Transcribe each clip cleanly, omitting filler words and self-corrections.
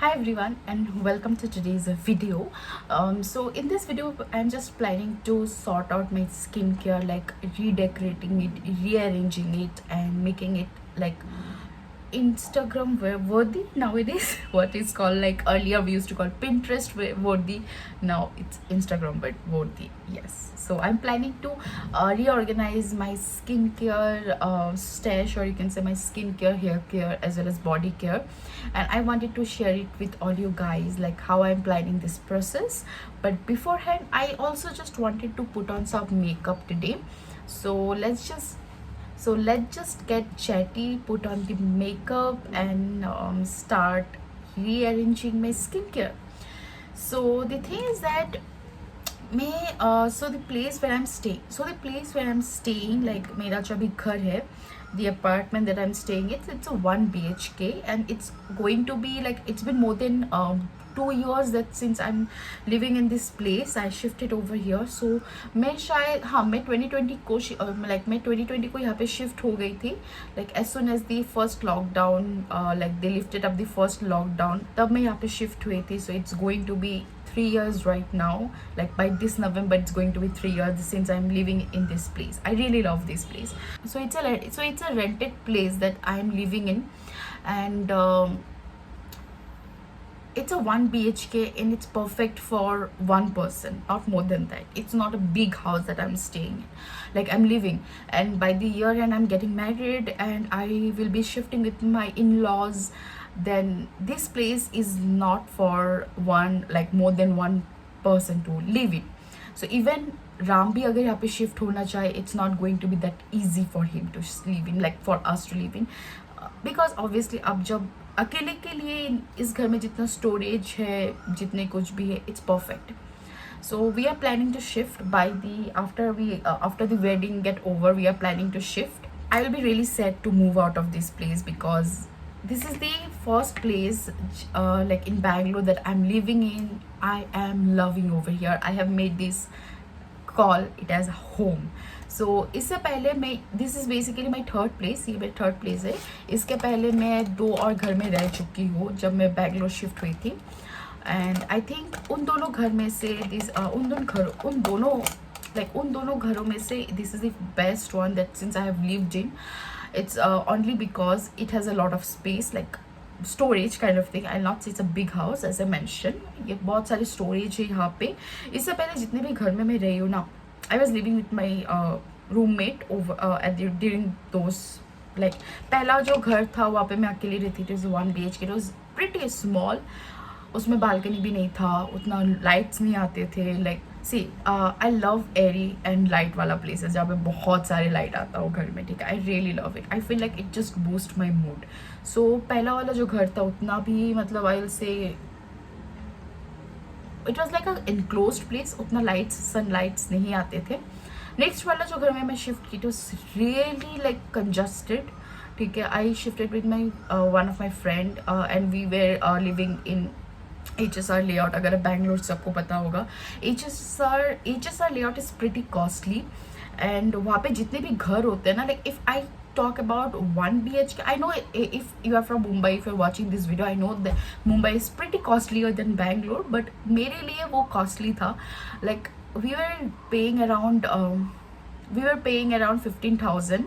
Hi everyone and welcome to today's video. So in this video I'm just planning to sort out my skincare, like redecorating it, rearranging it and making it like Instagram worthy nowadays. What is called, like earlier we used to call Pinterest worthy, now it's Instagram but worthy. Yes, so I'm planning to reorganize my skincare stash, or you can say my skincare, hair care as well as body care, and I wanted to share it with all you guys, like how I'm planning this process. But beforehand I also just wanted to put on some makeup today, so let's just get chatty, put on the makeup, and start rearranging my skincare. So the thing is that the place where I'm staying, like मेरा जो अभी घर है, the apartment that I'm staying, it's a 1 BHK, and it's going to be like, it's been more than 2 years that since I'm living in this place. I shifted over here, so मैं 2020 को मैं 2020 को यहाँ पे shift हो गई थी, like as soon as the first lockdown, like they lifted up the first lockdown, तब मैं यहाँ पे shift हुई थी. So it's going to be 3 years right now, like by this November it's going to be 3 years since I'm living in this place. I really love this place. So it's a rented place that I'm living in, and it's a 1 BHK, and it's perfect for one person, not more than that. It's not a big house that I'm staying in, like I'm living. And by the year end I'm getting married and I will be shifting with my in-laws. Then this place is not for one, like more than one person to live in. So even Ram bhi agar यहाँ पे shift होना चाहे, it's not going to be that easy for him to live in, like for us to live in, because obviously अब जब अकेले के लिए इस घर में जितना स्टोरेज है, जितने कुछ भी है, it's perfect. So we are planning to shift by the after the wedding get over. We are planning to shift. I will be really sad to move out of this place, because this is the first place like in Bangalore that I'm living in. I am loving over here. I have made this call it as home. So इससे पहले मैं, this is basically my third place, ये मेरा third place है. इसके पहले मैं 2 और घर में रह चुकी हूँ जब मैं बैंगलोर शिफ्ट हुई थी. एंड आई थिंक उन दोनों घर में से उन दोनों घरों में से this is the best one that since I have lived in. It's only because it has a lot of space, like storage kind of thing. I'll not say it's a big house as I mentioned. ये बहुत सारे storage है यहाँ पे. इससे पहले जितने भी घर में मैं रही हूँ ना, I was living with my roommate over during those, like पहला जो घर था वहाँ पे मैं अकेली रहती थी. 1 BHK. It was pretty small. उसमें बालकनी भी नहीं था, उतना लाइट्स नहीं आते थे. Like see I love airy and light वाला प्लेसेस जहाँ पे बहुत सारे लाइट आता हो घर में. ठीक है, I really love it. I feel like it just boost my mood. So पहला वाला जो घर था उतना भी, मतलब I will say it was like a enclosed place, उतना लाइट्स सनलाइट्स नहीं आते थे. नेक्स्ट वाला जो घर में मैं शिफ्ट की, it was really like congested. ठीक है, I shifted with my one of my friend and we were living in HSR layout. अगर बैंगलोर सबको पता होगा, HSR layout is pretty costly. and वहाँ पे जितने भी घर होते हैं ना, like if I talk about 1 BHK, I know if you are from Mumbai, if you're watching this video, I know that Mumbai is pretty costlier than Bangalore, but मेरे लिए वो costly था. Like we were paying around 15,000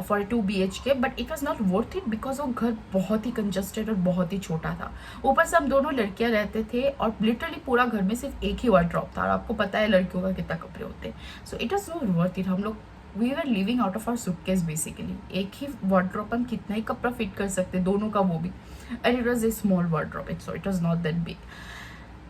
for a 2 BHK, but it was not worth it because वो घर बहुत ही congested और बहुत ही छोटा था. ऊपर से हम दोनों लड़कियां रहते थे और लिटरली पूरा घर में सिर्फ एक ही वार्डरोब था, और आपको पता है लड़कियों का कितना कपड़े होते हैं. So it was not worth it. हम लोग we are living out of our suitcase basically. एक ही वार्डरोब हम कितना ही कपड़ा फिट कर सकते, दोनों का वो भी. And it was a small wardrobe, so it was not that big.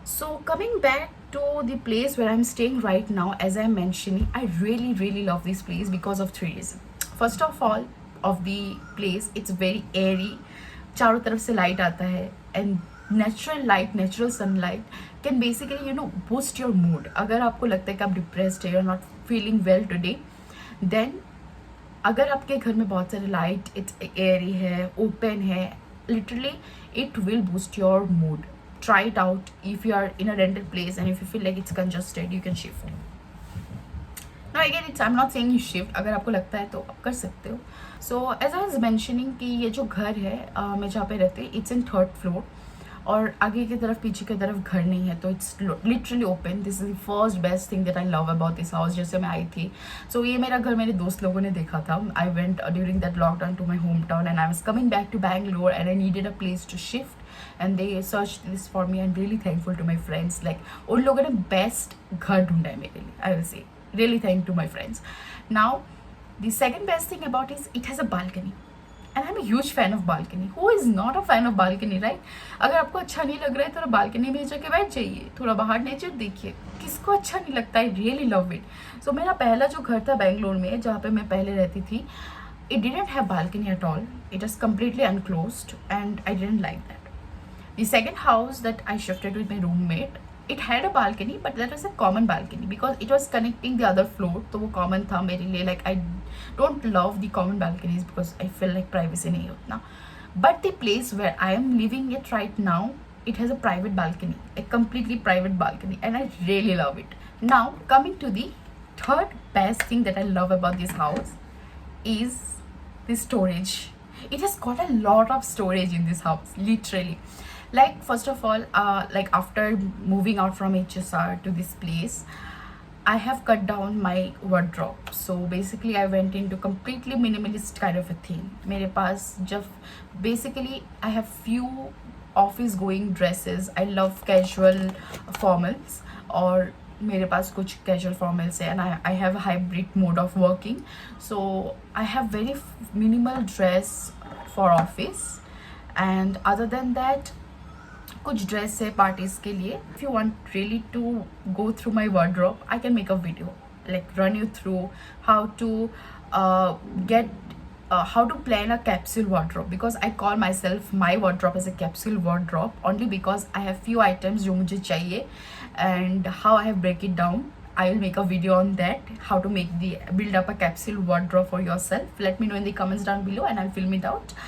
So coming back to the place where I'm staying right now, as I'm mentioning, I really love this place because of 3 reasons. First of all, of the place, it's very airy. चारों तरफ से light आता है, and natural light, natural sunlight can basically boost your mood. अगर आपको लगता है कि आप depressed है, you're not feeling well today, then अगर आपके घर में बहुत सारे light, it's airy है, open है, literally it will boost your mood. Try it out. If you are in a rented place and if you feel like it's congested, you can shift. Now again, I'm not saying you shift. अगर आपको लगता है तो आप कर सकते हो. So as I was mentioning कि ये जो घर है मैं जहाँ पे रहती हूँ, it's in 3rd floor. और आगे की तरफ पीछे की तरफ घर नहीं है, तो it's literally open. This is the first best thing that I love about this house. जैसे मैं आई थी, सो ये मेरा घर मेरे दोस्त लोगों ने देखा था. I went during that lockdown to my home town and I was coming back to Bangalore and I needed a place to shift and they searched this for me. I'm really thankful to my friends. Like उन लोगों ने best घर ढूंढा है मेरे लिए. I will say really thank to my friends. Now the second best thing about is it has a balcony and I'm a huge fan of balcony. Who is not a fan of balcony, right? अगर आपको अच्छा नहीं लग रहा है, थोड़ा balcony में जाके बैठ जाइए, थोड़ा बाहर नेचर देखिए. किसको अच्छा नहीं लगता? I really love it. So मेरा पहला जो घर था बेंगलोर में, जहाँ पे मैं पहले रहती थी, it didn't have balcony at all. It was completely enclosed and I didn't like that. The second house that I shifted with my roommate, it had a balcony, but that was a common balcony because it was connecting the other floor. तो वो common था मेरे लिए. Like I don't love the common balconies because I feel like privacy नहीं उतना. But the place where I am living it right now, it has a private balcony, a completely private balcony, and I really love it. Now coming to the third best thing that I love about this house is the storage. It has got a lot of storage in this house, literally. Like first of all, like after moving out from HSR to this place, I have cut down my wardrobe. So basically I went into completely minimalist kind of a thing. मेरे पास जब basically I have few office going dresses. I love casual formals, और मेरे पास कुछ casual formals है, and I have a hybrid mode of working. So I have very minimal dress for office, and other than that कुछ dress है parties के लिए. If you want really to go through my wardrobe, I can make a video, like run you through how to get how to plan a capsule wardrobe, because I call myself my wardrobe as a capsule wardrobe only because I have few items जो मुझे चाहिए, and how I have break it down. I will make a video on that, how to build up a capsule wardrobe for yourself. Let me know in the comments down below and I'll film it out.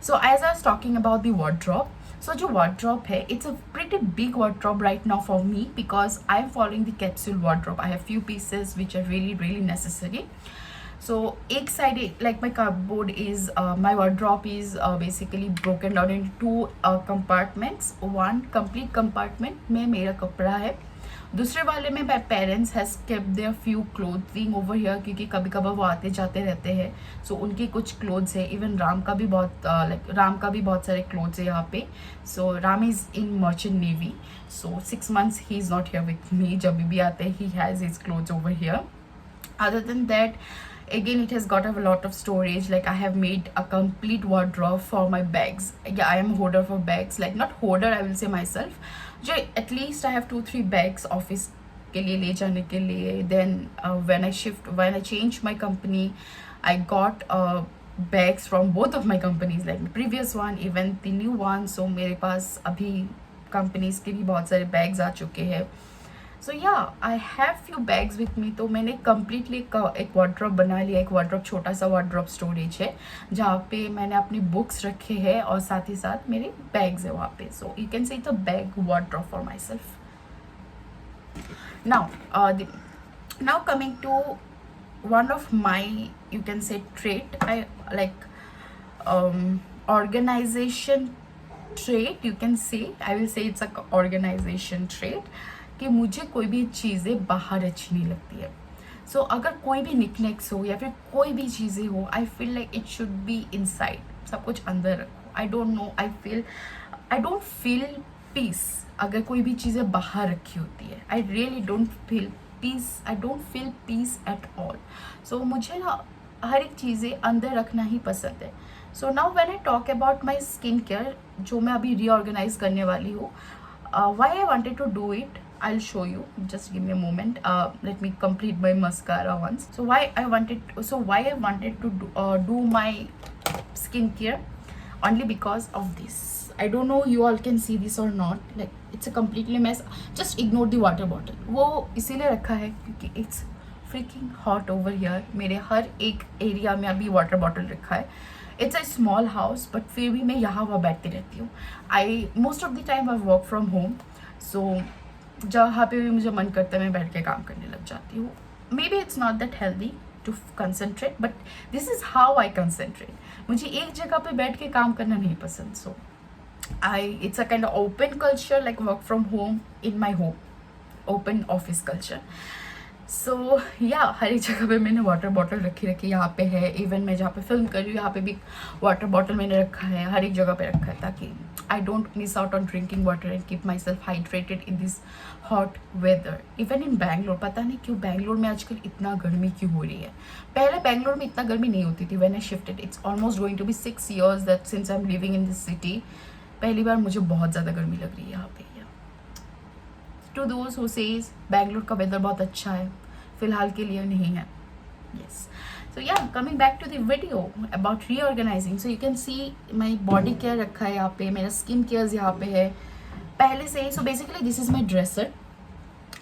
So as I was talking about the wardrobe, so जो wardrobe है, it's a pretty big wardrobe right now for me because I'm following the capsule wardrobe. I have few pieces which are really necessary. So एक side, like my cupboard is, my wardrobe is basically broken down into two compartments. One complete compartment में मेरा कपड़ा है, दूसरे वाले में my parents has kept their few clothing over here, क्योंकि कभी कभार वो आते जाते रहते हैं. So उनके कुछ clothes है. Even राम का भी बहुत सारे clothes है यहाँ पे. So Ram is in merchant navy, so 6 months he is not here with me. जब भी आते हैं he has his clothes over here. Other than that, again it has got a lot of storage. Like I have made a complete wardrobe for my bags. Yeah, I am a hoarder for bags, like not hoarder, I will say myself, जो at least I have 2-3 bags office के लिए ले जाने के लिए. Then when I changed my company, I got bags from both of my companies, like the previous one, even the new one. So मेरे पास अभी companies के भी बहुत सारे bags आ चुके हैं. So yeah, I have few bags with me. तो मैंने completely एक wardrobe बना लिया. एक wardrobe, छोटा सा wardrobe storage है जहाँ पे मैंने अपनी books रखे हैं और साथ ही साथ मेरे bags है वहाँ पे. So you can say it's a bag wardrobe for myself. Now, now coming to one of my, you can say, trait. I like organization trait. You can say, I will say it's a organization trait. कि मुझे कोई भी चीज़ें बाहर अच्छी नहीं लगती है. सो अगर कोई भी निकनेक्स हो या फिर कोई भी चीज़ें हो, I feel like it should be inside. सब कुछ अंदर रखो. I don't know, I don't feel peace अगर कोई भी चीज़ें बाहर रखी होती है. I really don't feel peace. I don't feel peace at all. So मुझे ना हर एक चीज़ें अंदर रखना ही पसंद है. So now when I talk about my skin care, जो मैं अभी रीऑर्गेनाइज करने वाली हूँ, why I wanted to do it, I'll show you. Just give me a moment. Let me complete my mascara once. So why I wanted to do my skincare, only because of this. I don't know you all can see this or not. Like it's a completely mess. Just ignore the water bottle. वो इसीलिए रखा है क्योंकि it's freaking hot over here. मेरे हर एक area में अभी water bottle रखा है. It's a small house, but फिर भी मैं यहाँ वहाँ बैठती रहती हूँ. Most of the time I work from home, so जहाँ पे भी मुझे मन करता है मैं बैठ के काम करने लग जाती हूँ. Maybe it's not that healthy to concentrate, but this is how I concentrate. मुझे एक जगह पे बैठ के काम करना नहीं पसंद. सो It's a kind of open culture, like work from home in my home, open office culture. सो या हर एक जगह पे मैंने वाटर बॉटल रखी यहाँ पे है, इवन मैं जहाँ पे फिल्म कर रही हूँ यहाँ पे भी वाटर बॉटल मैंने रखा है, हर एक जगह पे रखा है, ताकि I don't miss out on drinking water and keep myself hydrated in this hot weather. Even in Bangalore, पता नहीं क्यों बैंगलोर में आजकल इतना गर्मी क्यों हो रही है. पहले बैंगलोर में इतना गर्मी नहीं होती थी. When I shifted, it's almost going to be 6 years that since I am living in this city, पहली बार मुझे बहुत ज़्यादा गर्मी लग रही है यहाँ पे. To those who says Bangalore का वेदर बहुत अच्छा है, फिलहाल के लिए नहीं है. yes, so yeah, coming back to the video about reorganizing. so you can see my body care रखा है यहाँ पे, मेरा स्किन केयर यहाँ पे है पहले से ही. so basically this is my dresser.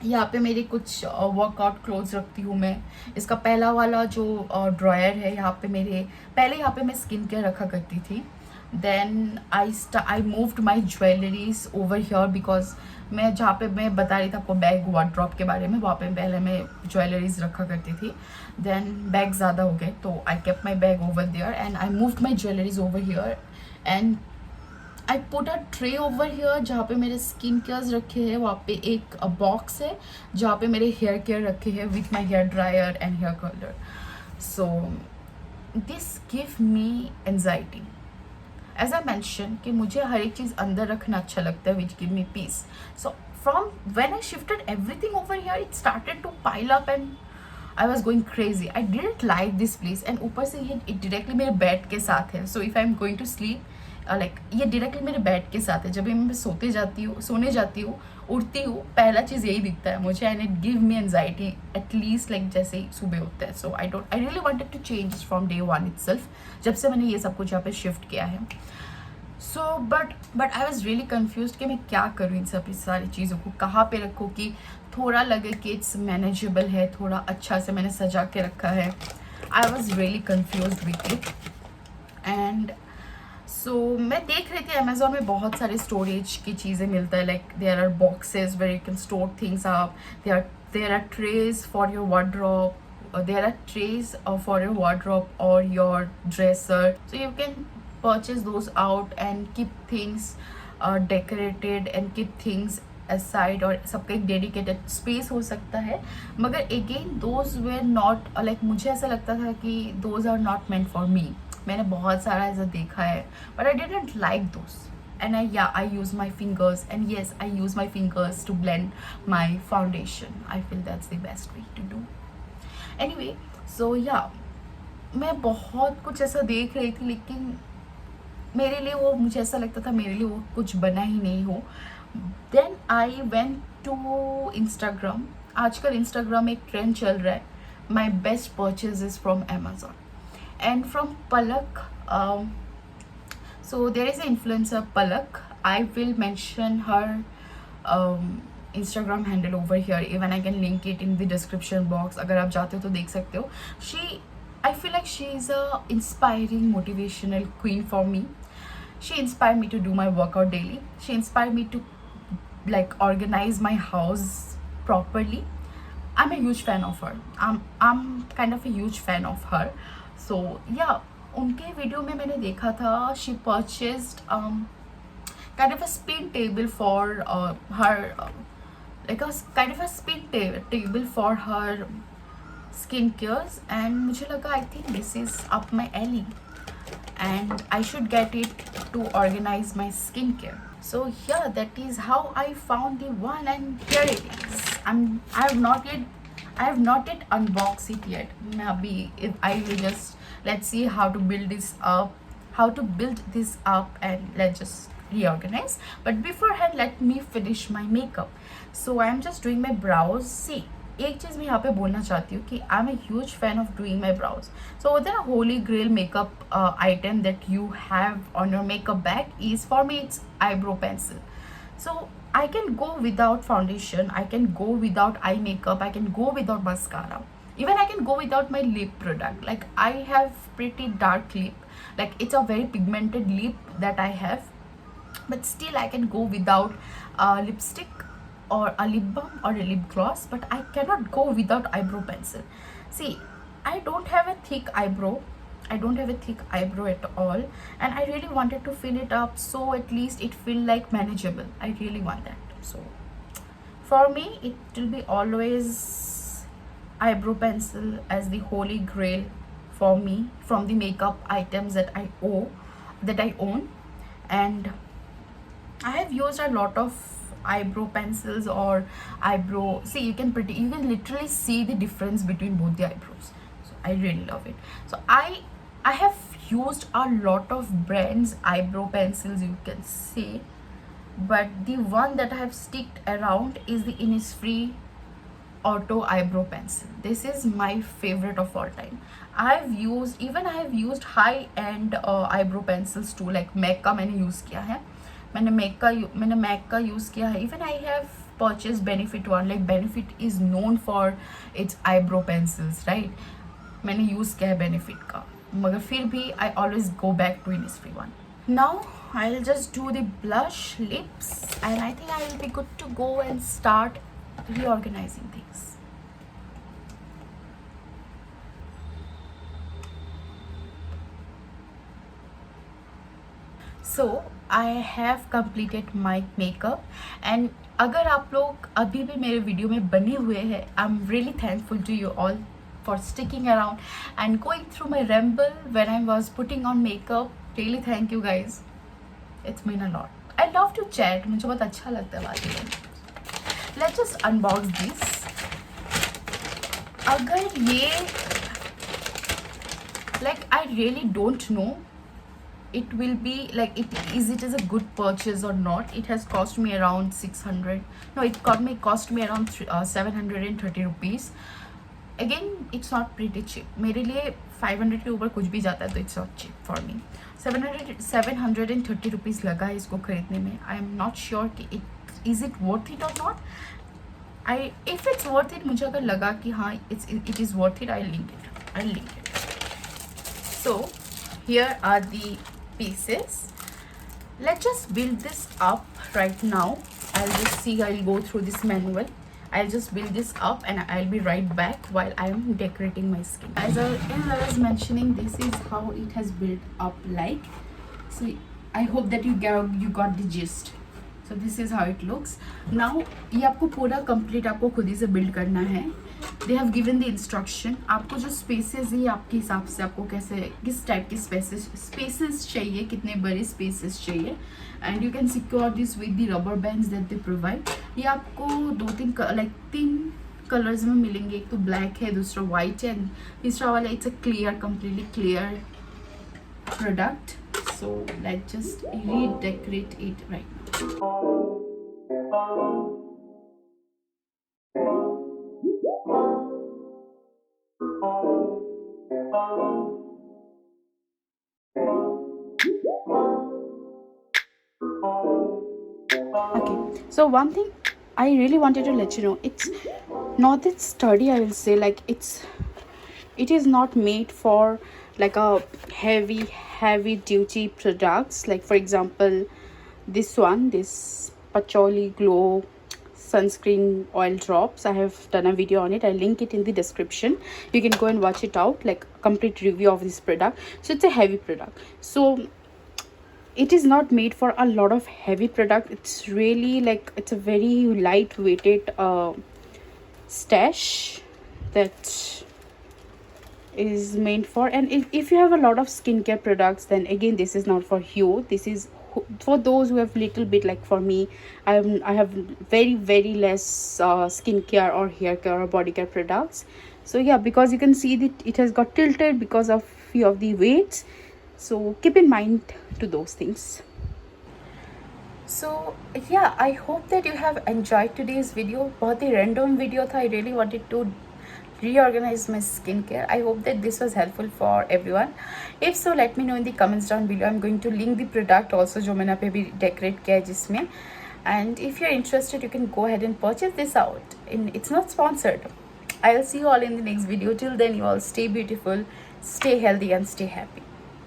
यहाँ पे मेरे कुछ वर्कआउट क्लोथ्स रखती हूँ मैं. इसका पहला वाला जो ड्रॉयर है यहाँ पे मेरे, पहले यहाँ पे मैं स्किन केयर रखा करती थी. Then I moved my jewelleries over here because मैं जहाँ पे मैं बता रही थी आपको बैग वार्डरोब के बारे में, वहाँ पे पहले मैं ज्वेलरीज रखा करती थी. देन बैग ज़्यादा हो गए तो I kept my bag over there and I moved my jewelleries over here and I put a tray over here जहाँ पे मेरे स्किन केयर्स रखे हैं. वहाँ पे एक बॉक्स है जहाँ पे मेरे हेयर केयर रखे हैं with my hair dryer and hair curler. So this give me anxiety. As I mention कि मुझे हर एक चीज़ अंदर रखना अच्छा लगता है, which give me peace. So from when I shifted everything over here, it started to pile up and I was going crazy. I didn't like this place. And ऊपर से ये डायरेक्टली मेरे बेड के साथ है. So if I am going to sleep, like ये directly मेरे bed के साथ है. जब भी मैं सोने जाती हूँ, उठती हूँ, पहला चीज़ यही दिखता है मुझे and it give me anxiety at least like जैसे ही सुबह होता है. So I really wanted to change from day 1 itself, जब से मैंने ये सब कुछ यहाँ पे शिफ्ट किया है. So but I was really confuse कि मैं क्या करूँ इन सब सारी चीज़ों को, कहाँ पे रखूँ कि थोड़ा लगे कि इट्स मैनेजेबल है, थोड़ा अच्छा से मैंने सजा के रखा है. I was really confuse with it. And so मैं देख रही थी अमेजोन में बहुत सारे स्टोरेज की चीज़ें मिलता है, like there are boxes where you can store things up, there are trays for your wardrobe, there are trays for your wardrobe or your dresser, so you can purchase those out and keep things decorated and keep things aside, और सबका एक dedicated space हो सकता है. मगर again those were not like, मुझे ऐसा लगता था कि those are not meant for me. मैंने बहुत सारा ऐसा देखा है but I didn't like those. and I use my fingers, and yes, I use my fingers to blend my foundation. I feel that's the best way to do. Anyway, so yeah, मैं बहुत कुछ ऐसा देख रही थी लेकिन मेरे लिए वो, मुझे ऐसा लगता था मेरे लिए वो कुछ बना ही नहीं हो. Then I went to Instagram. आजकल इंस्टाग्राम एक ट्रेंड चल रहा है, my best purchase is from Amazon and from Palak. So there is an influencer Palak. I will mention her Instagram handle over here. Even I can link it in the description box. अगर आप जाते हो तो देख सकते हो. I feel like she is a inspiring motivational queen for me. She inspired me to do my workout daily. She inspired me to like organize my house properly. I'm a huge fan of her. I'm kind of a huge fan of her. So yeah. उनके video में मैंने देखा था she purchased kind of a spin table for her like a kind of a spin table for her skin cares, and मुझे लगा I think this is up my alley and I should get it to organize my skincare. So yeah, that is how I found the one, and here it is. I have not yet unboxed it yet. Maybe if I will just, let's see how to build this up and let's just reorganize. But beforehand, let me finish my makeup. So I am just doing my brows. See, एक चीज़ मैं यहाँ पे बोलना चाहती हूँ कि I am a huge fan of doing my brows. So the holy grail makeup item that you have on your makeup bag is for me it's eyebrow pencil. So I can go without foundation, I can go without eye makeup, I can go without mascara, even I can go without my lip product. Like I have pretty dark lip, like it's a very pigmented lip that I have, but still I can go without lipstick or a lip balm or a lip gloss, but I cannot go without eyebrow pencil. See, I don't have a thick eyebrow, I don't have a thick eyebrow at all, and I really wanted to fill it up, so at least it feel like manageable. I really want that. So for me, it will be always eyebrow pencil as the holy grail for me from the makeup items that I own. And I have used a lot of eyebrow pencils or eyebrow. See, you can literally see the difference between both the eyebrows. So I really love it. So I have used a lot of brands eyebrow pencils, you can see, but the one that I have sticked around is the Innisfree Auto eyebrow pencil. This is my favorite of all time. I have used high end eyebrow pencils too, like MAC का मैंने use किया है, मैंने Mac का use किया है. Even I have purchased Benefit one. Like Benefit is known for its eyebrow pencils, right? मैंने use किया है Benefit का, मगर फिर भी I always go back to Innisfree one. Now I'll just do the blush, lips, and I think I will be good to go and start reorganizing things. So I have completed my makeup, and अगर आप लोग अभी भी मेरे video में बने हुए हैं, I'm really thankful to you all for sticking around and going through my ramble when I was putting on makeup. Really thank you guys. It's mean a lot. I love to chat. मुझे बहुत अच्छा लगता है बात करना. Let's just unbox this. अगर ये like I really don't know it will be like is it a good purchase or not. It has cost me around 600. No, it cost me around 730 rupees. Again, it's not pretty cheap. मेरे लिए 500 के ऊपर कुछ भी जाता है तो it's not cheap for me. 730 rupees लगा है इसको खरीदने में. I am not sure कि is it worth it or not. If it's worth it, मुझे अगर लगा कि हाँ it is worth it, I'll link it. So here are the pieces. Let's just build this up right now. I'll go through this manual. I'll just build this up and I'll be right back while I'm decorating my skin. As I was mentioning, this is how it has built up like. So I hope that you got the gist. So this is how it looks. Now ये आपको पूरा complete आपको खुद ही से build करना है. They have given the instruction. आपको जो spaces है आपके हिसाब से आपको किस टाइप की spaces चाहिए, कितने बड़े spaces चाहिए, and you can secure this with the rubber bands that they provide. ये आपको 3 colors में मिलेंगे. एक तो black है, दूसरा white है, तीसरा वाला it's a completely clear product. So let's just redecorate it right now. Okay, so one thing I really wanted to let you know, it's not that sturdy, I will say. Like it is not made for like a heavy duty products. Like for example this Patchouli Glow sunscreen oil drops. I have done a video on it. I'll link it in the description. You can go and watch it out, like complete review of this product. So it's a heavy product, so it is not made for a lot of heavy product. It's really like it's a very light weighted stash that is made for. And if you have a lot of skincare products, then again this is not for you. This is for those who have little bit, like for me, I have very less skincare or hair care or body care products. So yeah, because you can see that it has got tilted because of few of the weights, so keep in mind to those things. So yeah, I hope that you have enjoyed today's video. बहुत ही random video था. I really wanted to reorganize my skincare. I hope that this was helpful for everyone. If so, let me know in the comments down below. I'm going to link the product also जो मैंने अभी decorate किया है जिसमें. And if you're interested, you can go ahead and purchase this out. It's not sponsored. I'll see you all in the next video. Till then, you all stay beautiful, stay healthy, and stay happy.